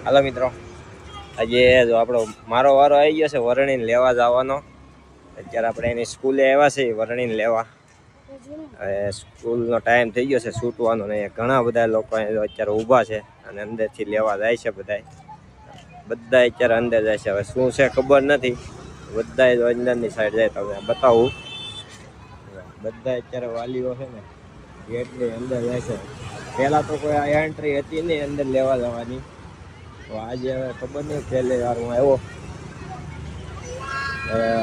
હાલો મિત્રો, આજે જો આપણો મારો વારો આવી ગયો છે વરણીને લેવા જવાનો. અત્યારે આપણે એની સ્કૂલે આવ્યા છે વરણીને લેવા. હવે સ્કૂલનો ટાઈમ થઈ ગયો છે છૂટવાનો ને ઘણા બધા લોકો અત્યારે ઊભા છે અને અંદરથી લેવા જાય છે. બધા અત્યારે અંદર જાય છે. હવે શું છે ખબર નથી. બધા અંદરની સાઈડ જાય તો બતાવું. બધા અત્યારે વાલીઓ છે ને ગેટની અંદર જાય છે. પહેલાં તો કોઈ આ એન્ટ્રી હતી નહીં અંદર લેવા જવાની. તો આજે હવે ખબર નહીં, પહેલી વાર હું આવ્યો.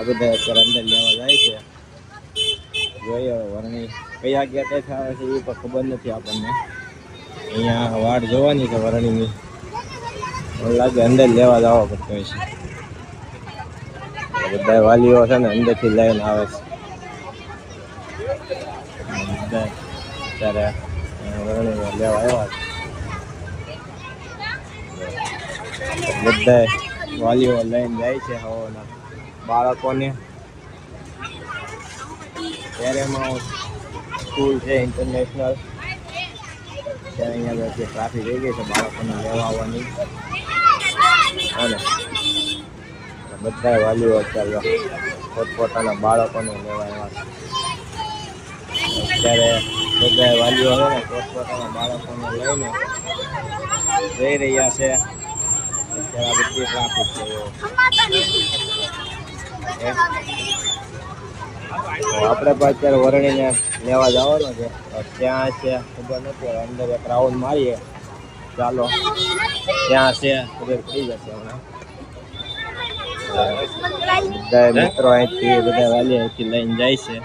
બધા અત્યારે અંદર લેવા જાય છે. જોઈએ વરણી કયા ગેટેથી આવે છે એ પણ ખબર નથી આપણને. અહીંયા વાટ જોવાની છે વરણીની. મને લાગે અંદર લેવા જવા પડતો હોય છે. બધા વાલીઓ છે ને અંદરથી લઈને આવે છે. બધા અત્યારે વરણીને લેવા આવ્યા છે. બધા વાલીઓ લઈને જાય છે હવાના બાળકોને. ત્યારે સ્કૂલ છે ઇન્ટરનેશનલ. ત્યાં અહીંયા જે ટ્રાફિક થઈ ગઈ છે બાળકોને લેવા આવવાની. અને બધા વાલીઓ અત્યારે પોતપોતાના બાળકોને લેવા આવ્યા છે. અત્યારે બધા વાલીઓ છે ને પોતપોતાના બાળકોને લઈને જઈ રહ્યા છે. અત્યારે આ બધી ટ્રાફિક છે. આપણે પણ અત્યારે વરણીને લેવા જવાનો છે. ત્યાં છે ખબર નથી, અંદર એક રાઉન્ડ મારીએ. ચાલો ત્યાં છે ખબર પડી જશે હમણાં. બધા મિત્રો અહીંથી બધા વાલી અહીંથી લઈને જાય છે.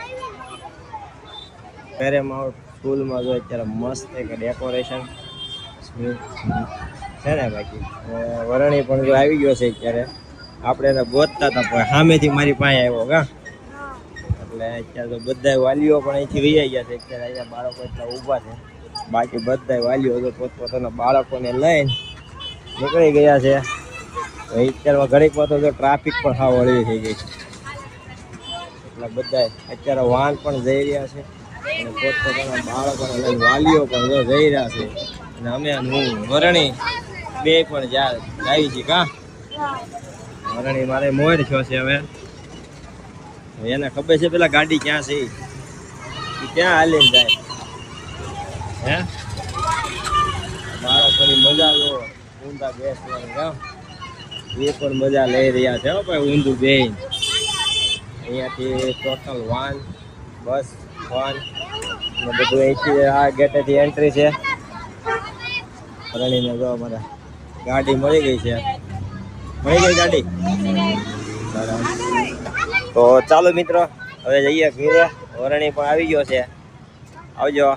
પેરેમાઉન્ટ સ્કૂલમાં જો અત્યારે મસ્ત એક ડેકોરેશન છે ને. બાકી વરણી પણ જો આવી ગયો છે અત્યારે. આપણે એને ગોતતા હતા પણ સામેથી મારી પાસે આવ્યો કા. એટલે અત્યારે તો બધા વાલીઓ પણ અહીંથી વૈયા ગયા છે. અત્યારે અહીંયા બાળકો એટલા ઊભા છે. બાકી બધા વાલીઓ તો પોતપોતાના બાળકોને લઈને નીકળી ગયા છે. અત્યારે ઘડીકમાં તો જો ટ્રાફિક પણ સાવ હળવી થઈ ગઈ છે. એટલે બધા અત્યારે વાહન પણ જઈ રહ્યા છે અને પોતપોતાના બાળકોને લઈને વાલીઓ પણ જો જઈ રહ્યા છે. અને અમે હું વરણી બે પણ જાય છે કા. વરણી મારે મોર થયો છે. હવે એને ખબર છે પેલા ગાડી ક્યાં છે એ ક્યાં હાલીને જાય. હે બાળકોની મજા લો ઊંધા બેસવાની કા. એ પણ મજા લઈ રહ્યા છે ભાઈ ઊંધું બેન. અહીંયાથી ટોટલ વાન બસ વાન બધું અહીંથી આ ગેટેથી એન્ટ્રી છે. રણીને જો અમારે ગાડી મળી ગઈ છે. મળી ગઈ ગાડી. તો ચાલો મિત્રો હવે જઈએ ઘરે. વરણી પણ આવી ગયો છે. આવજો.